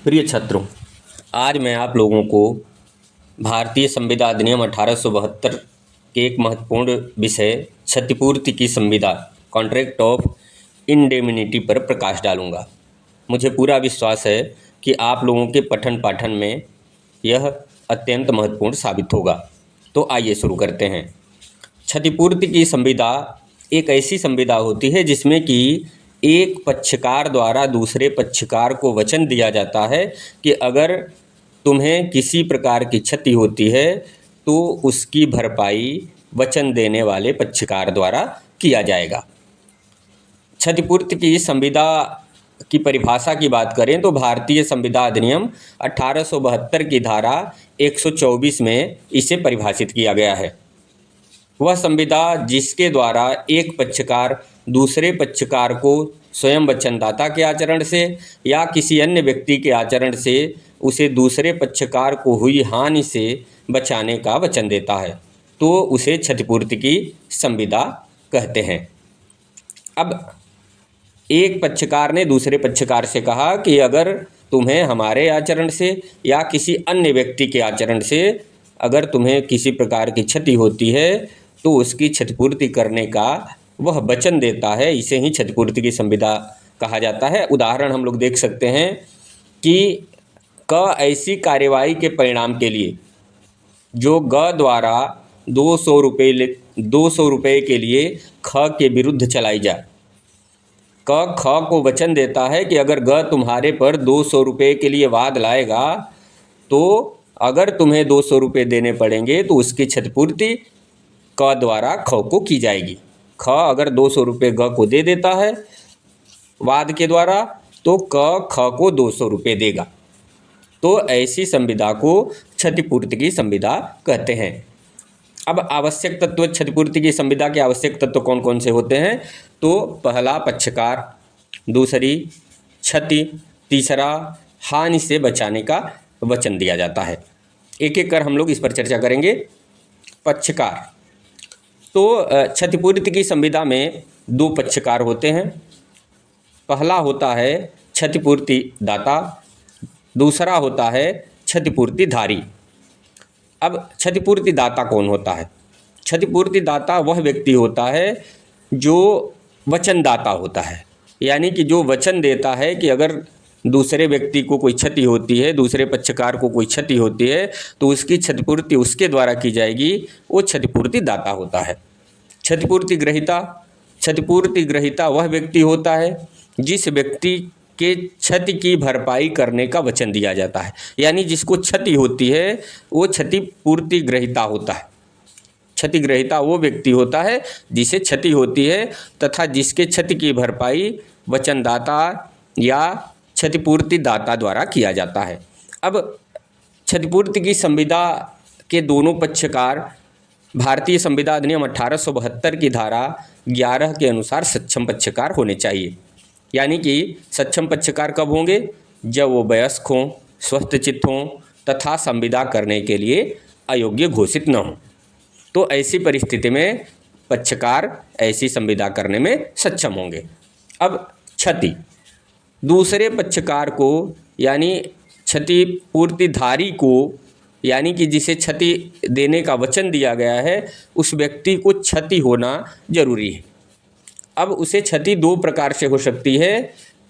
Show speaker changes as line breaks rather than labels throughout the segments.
प्रिय छात्रों, आज मैं आप लोगों को भारतीय संविदा अधिनियम 1872 के एक महत्वपूर्ण विषय क्षतिपूर्ति की संविदा कॉन्ट्रैक्ट ऑफ इंडेमनिटी पर प्रकाश डालूंगा। मुझे पूरा विश्वास है कि आप लोगों के पठन पाठन में यह अत्यंत महत्वपूर्ण साबित होगा। तो आइए शुरू करते हैं। क्षतिपूर्ति की संविदा एक ऐसी संविदा होती है जिसमें कि एक पक्षकार द्वारा दूसरे पक्षकार को वचन दिया जाता है कि अगर तुम्हें किसी प्रकार की क्षति होती है तो उसकी भरपाई वचन देने वाले पक्षकार द्वारा किया जाएगा। क्षतिपूर्ति की संविदा की परिभाषा की बात करें तो भारतीय संविदा अधिनियम 1872 की धारा 124 में इसे परिभाषित किया गया है। वह संविदा जिसके द्वारा एक पक्षकार दूसरे पक्षकार को स्वयं वचनदाता के आचरण से या किसी अन्य व्यक्ति के आचरण से उसे दूसरे पक्षकार को हुई हानि से बचाने का वचन देता है तो उसे क्षतिपूर्ति की संविदा कहते हैं। अब एक पक्षकार ने दूसरे पक्षकार से कहा कि अगर तुम्हें हमारे आचरण से या किसी अन्य व्यक्ति के आचरण से अगर तुम्हें किसी प्रकार की क्षति होती है तो उसकी क्षतिपूर्ति करने का वह वचन देता है, इसे ही क्षतिपूर्ति की संविदा कहा जाता है। उदाहरण हम लोग देख सकते हैं कि क ऐसी कार्यवाही के परिणाम के लिए जो ग द्वारा 200 रुपये के लिए ख के विरुद्ध चलाई जाए। क ख को वचन देता है कि अगर ग तुम्हारे पर 200 रुपये के लिए वाद लाएगा तो अगर तुम्हें 200 रुपये देने पड़ेंगे तो उसकी क्षतिपूर्ति क द्वारा ख को की जाएगी। ख अगर 200 रुपये ग को दे देता है वाद के द्वारा तो क ख को 200 रुपये देगा। तो ऐसी संविदा को क्षतिपूर्ति की संविदा कहते हैं। अब आवश्यक तत्व क्षतिपूर्ति की संविदा के आवश्यक तत्व कौन कौन से होते हैं? तो पहला पक्षकार, दूसरी क्षति, तीसरा हानि से बचाने का वचन दिया जाता है। एक एक कर हम लोग इस पर चर्चा करेंगे। पक्षकार, तो क्षतिपूर्ति की संविदा में दो पक्षकार होते हैं। पहला होता है क्षतिपूर्ति दाता, दूसरा होता है क्षतिपूर्ति धारी। अब क्षतिपूर्ति दाता कौन होता है? क्षतिपूर्ति दाता वह व्यक्ति होता है जो वचनदाता होता है, यानी कि जो वचन देता है कि अगर दूसरे व्यक्ति को कोई क्षति होती है, दूसरे पक्षकार को कोई क्षति होती है तो उसकी क्षतिपूर्ति उसके द्वारा की जाएगी, वो क्षतिपूर्ति दाता होता है। क्षतिपूर्ति ग्रहीता, क्षतिपूर्ति ग्रहीता वह व्यक्ति होता है जिस व्यक्ति के क्षति की भरपाई करने का वचन दिया जाता है, यानी जिसको क्षति होती है वो क्षतिपूर्ति ग्रहीता होता है। क्षति ग्रहीता वो व्यक्ति होता है जिसे क्षति होती है तथा जिसके क्षति की भरपाई वचनदाता या क्षतिपूर्ति दाता द्वारा किया जाता है। अब क्षतिपूर्ति की संविदा के दोनों पक्षकार भारतीय संविदा अधिनियम 1872 की धारा 11 के अनुसार सक्षम पक्षकार होने चाहिए। यानी कि सक्षम पक्षकार कब होंगे? जब वो वयस्क हों, स्वस्थचित्त हों तथा संविदा करने के लिए अयोग्य घोषित न हों। तो ऐसी परिस्थिति में पक्षकार ऐसी संविदा करने में सक्षम होंगे। अब क्षति, दूसरे पक्षकार को यानी क्षतिपूर्तिधारी को, यानी कि जिसे क्षति देने का वचन दिया गया है उस व्यक्ति को क्षति होना जरूरी है। अब उसे क्षति दो प्रकार से हो सकती है।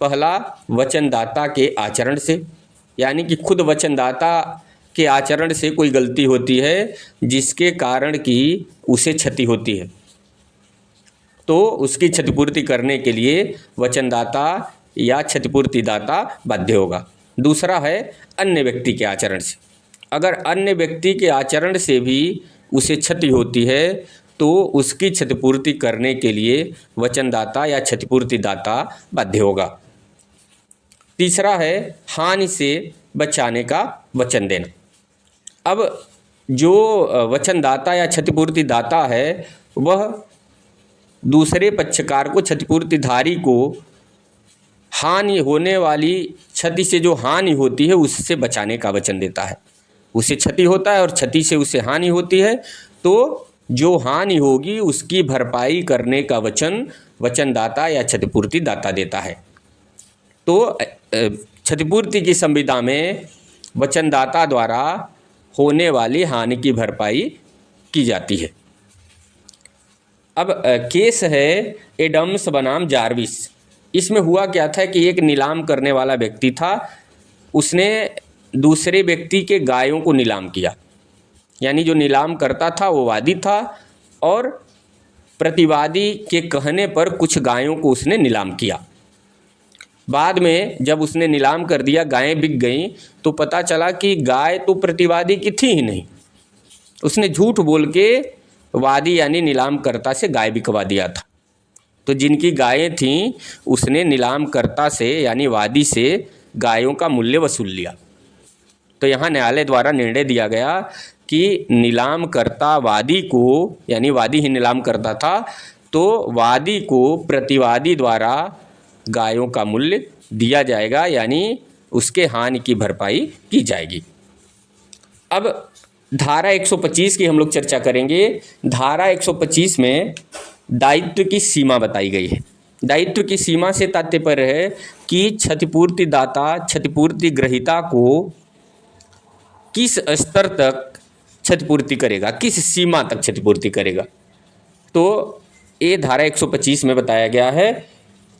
पहला वचनदाता के आचरण से, यानी कि खुद वचनदाता के आचरण से कोई गलती होती है जिसके कारण कि उसे क्षति होती है तो उसकी क्षतिपूर्ति करने के लिए वचनदाता या क्षतिपूर्तिदाता बाध्य होगा। दूसरा है अन्य व्यक्ति के आचरण से। अगर अन्य व्यक्ति के आचरण से भी उसे क्षति होती है तो उसकी क्षतिपूर्ति करने के लिए वचनदाता या क्षतिपूर्तिदाता बाध्य होगा। तीसरा है हानि से बचाने का वचन देना। अब जो वचनदाता या क्षतिपूर्तिदाता है वह दूसरे पक्षकार को, क्षतिपूर्तिधारी को हानि होने वाली क्षति से जो हानि होती है उससे बचाने का वचन देता है। उसे क्षति होता है और क्षति से उसे हानि होती है तो जो हानि होगी उसकी भरपाई करने का वचन वचनदाता या क्षतिपूर्ति दाता देता है। तो क्षतिपूर्ति की संविदा में वचनदाता द्वारा होने वाली हानि की भरपाई की जाती है। अब केस है एडम्स बनाम जार्विस। इसमें हुआ क्या था कि एक नीलाम करने वाला व्यक्ति था, उसने दूसरे व्यक्ति के गायों को नीलाम किया। यानी जो नीलाम करता था वो वादी था और प्रतिवादी के कहने पर कुछ गायों को उसने नीलाम किया। बाद में जब उसने नीलाम कर दिया, गायें बिक गईं, तो पता चला कि गाय तो प्रतिवादी की थी ही नहीं। उसने झूठ बोल के वादी यानी नीलामकर्ता से गाय बिकवा दिया था। तो जिनकी गायें थीं उसने नीलामकर्ता से यानी वादी से गायों का मूल्य वसूल लिया। तो यहाँ न्यायालय द्वारा निर्णय दिया गया कि नीलामकर्ता वादी को, यानी वादी ही नीलाम करता था, तो वादी को प्रतिवादी द्वारा गायों का मूल्य दिया जाएगा, यानी उसके हानि की भरपाई की जाएगी। अब धारा 125 की हम लोग चर्चा करेंगे। धारा 125 में दायित्व की सीमा बताई गई है। दायित्व की सीमा से तात्पर्य है कि क्षतिपूर्ति दाता क्षतिपूर्ति ग्रहीता को किस स्तर तक क्षतिपूर्ति करेगा, किस सीमा तक क्षतिपूर्ति करेगा। तो ये धारा 125 में बताया गया है।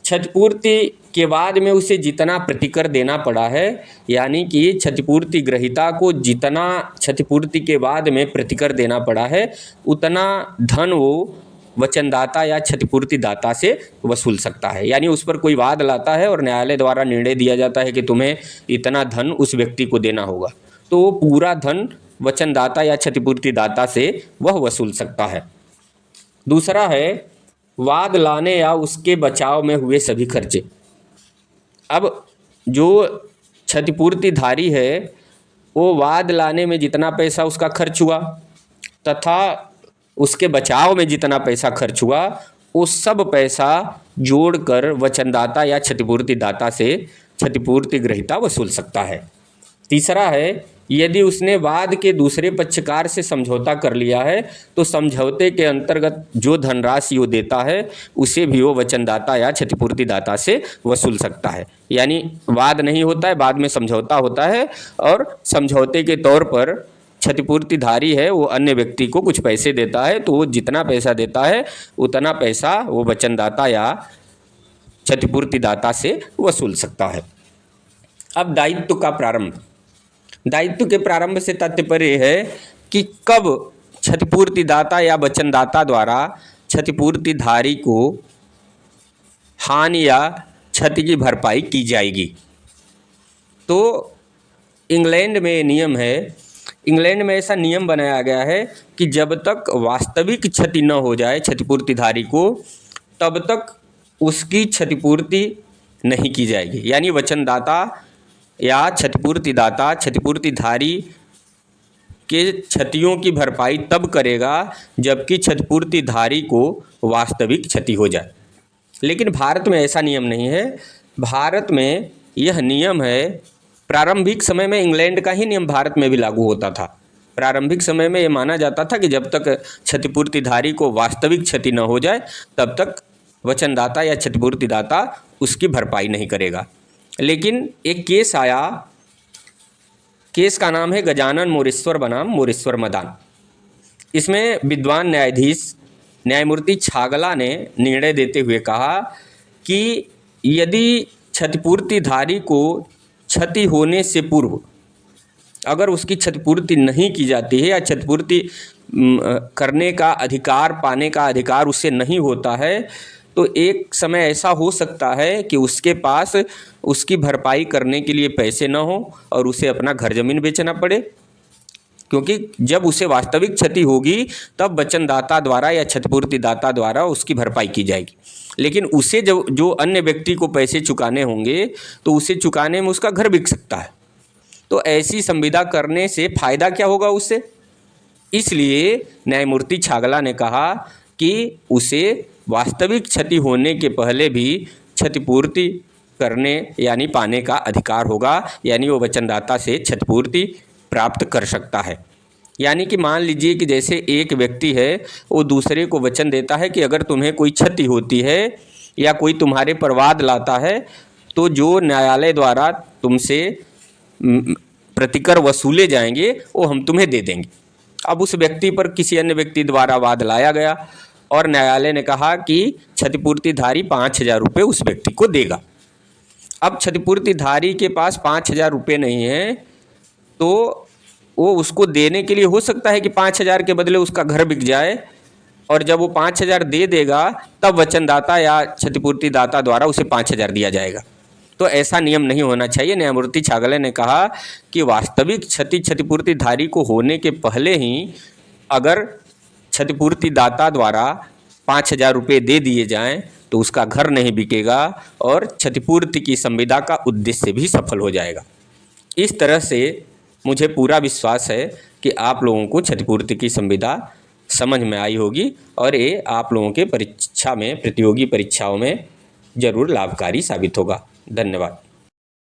क्षतिपूर्ति के बाद में उसे जितना प्रतिकर देना पड़ा है, यानी कि क्षतिपूर्ति ग्रहीता को जितना क्षतिपूर्ति के बाद में प्रतिकर देना पड़ा है, उतना धन वो वचनदाता या क्षतिपूर्ति दाता से वसूल सकता है। यानी उस पर कोई वाद लाता है और न्यायालय द्वारा निर्णय दिया जाता है कि तुम्हें इतना धन उस व्यक्ति को देना होगा, तो वो पूरा धन वचनदाता या क्षतिपूर्ति दाता से वह वसूल सकता है। दूसरा है वाद लाने या उसके बचाव में हुए सभी खर्चे। अब जो क्षतिपूर्तिधारी है वो वाद लाने में जितना पैसा उसका खर्च हुआ तथा उसके बचाव में जितना पैसा खर्च हुआ, वो सब पैसा जोड़कर वचनदाता या क्षतिपूर्ति दाता से क्षतिपूर्ति ग्रहीता वसूल सकता है। तीसरा है यदि उसने वाद के दूसरे पक्षकार से समझौता कर लिया है, तो समझौते के अंतर्गत जो धनराशि वो देता है उसे भी वो वचनदाता या क्षतिपूर्ति दाता से वसूल सकता है। यानी वाद नहीं होता है, बाद में समझौता होता है और समझौते के तौर पर क्षतिपूर्तिधारी है वो अन्य व्यक्ति को कुछ पैसे देता है, तो वो जितना पैसा देता है उतना पैसा वो वचनदाता या क्षतिपूर्ति दाता से वसूल सकता है। अब दायित्व का प्रारंभ। दायित्व के प्रारंभ से तात्पर्य है कि कब क्षतिपूर्तिदाता या वचनदाता द्वारा क्षतिपूर्तिधारी को हानि या क्षति की भरपाई की जाएगी। तो इंग्लैंड में नियम है, इंग्लैंड में ऐसा नियम बनाया गया है कि जब तक वास्तविक क्षति न हो जाए क्षतिपूर्तिधारी को, तब तक उसकी क्षतिपूर्ति नहीं की जाएगी। यानी वचनदाता या क्षतिपूर्तिदाता क्षतिपूर्तिधारी के क्षतियों की भरपाई तब करेगा जबकि क्षतिपूर्तिधारी को वास्तविक क्षति हो जाए। लेकिन भारत में ऐसा नियम नहीं है। भारत में यह नियम है, प्रारंभिक समय में इंग्लैंड का ही नियम भारत में भी लागू होता था। प्रारंभिक समय में ये माना जाता था कि जब तक क्षतिपूर्तिधारी को वास्तविक क्षति न हो जाए तब तक वचनदाता या क्षतिपूर्तिदाता उसकी भरपाई नहीं करेगा। लेकिन एक केस आया, केस का नाम है गजानन मोरेश्वर बनाम मोरेश्वर मदान। इसमें विद्वान न्यायाधीश न्यायमूर्ति छागला ने निर्णय देते हुए कहा कि यदि क्षतिपूर्तिधारी को क्षति होने से पूर्व अगर उसकी क्षतिपूर्ति नहीं की जाती है या क्षतिपूर्ति करने का अधिकार, पाने का अधिकार उससे नहीं होता है, तो एक समय ऐसा हो सकता है कि उसके पास उसकी भरपाई करने के लिए पैसे न हो और उसे अपना घर ज़मीन बेचना पड़े, क्योंकि जब उसे वास्तविक क्षति होगी तब वचनदाता द्वारा या क्षतिपूर्तिदाता द्वारा उसकी भरपाई की जाएगी। लेकिन उसे जो अन्य व्यक्ति को पैसे चुकाने होंगे तो उसे चुकाने में उसका घर बिक सकता है। तो ऐसी संविदा करने से फ़ायदा क्या होगा उससे? इसलिए न्यायमूर्ति छागला ने कहा कि उसे वास्तविक क्षति होने के पहले भी क्षतिपूर्ति करने यानी पाने का अधिकार होगा, यानी वो वचनदाता से क्षतिपूर्ति प्राप्त कर सकता है। यानी कि मान लीजिए कि जैसे एक व्यक्ति है वो दूसरे को वचन देता है कि अगर तुम्हें कोई क्षति होती है या कोई तुम्हारे पर वाद लाता है तो जो न्यायालय द्वारा तुमसे प्रतिकर वसूले जाएंगे वो हम तुम्हें दे देंगे। अब उस व्यक्ति पर किसी अन्य व्यक्ति द्वारा वाद लाया गया और न्यायालय ने कहा कि क्षतिपूर्तिधारी 5,000 रुपये उस व्यक्ति को देगा। अब क्षतिपूर्तिधारी के पास 5,000 रुपये नहीं है, तो वो उसको देने के लिए हो सकता है कि 5,000 के बदले उसका घर बिक जाए, और जब वो 5,000 दे देगा तब वचनदाता या क्षतिपूर्तिदाता द्वारा उसे 5,000 दिया जाएगा। तो ऐसा नियम नहीं होना चाहिए। न्यायमूर्ति छागले ने कहा कि वास्तविक क्षतिपूर्तिधारी को होने के पहले ही अगर क्षतिपूर्तिदाता द्वारा 5,000 रुपये दे दिए जाएं तो उसका घर नहीं बिकेगा और क्षतिपूर्ति की संविदा का उद्देश्य भी सफल हो जाएगा। इस तरह से मुझे पूरा विश्वास है कि आप लोगों को क्षतिपूर्ति की संविदा समझ में आई होगी और ये आप लोगों के परीक्षा में, प्रतियोगी परीक्षाओं में ज़रूर लाभकारी साबित होगा। धन्यवाद।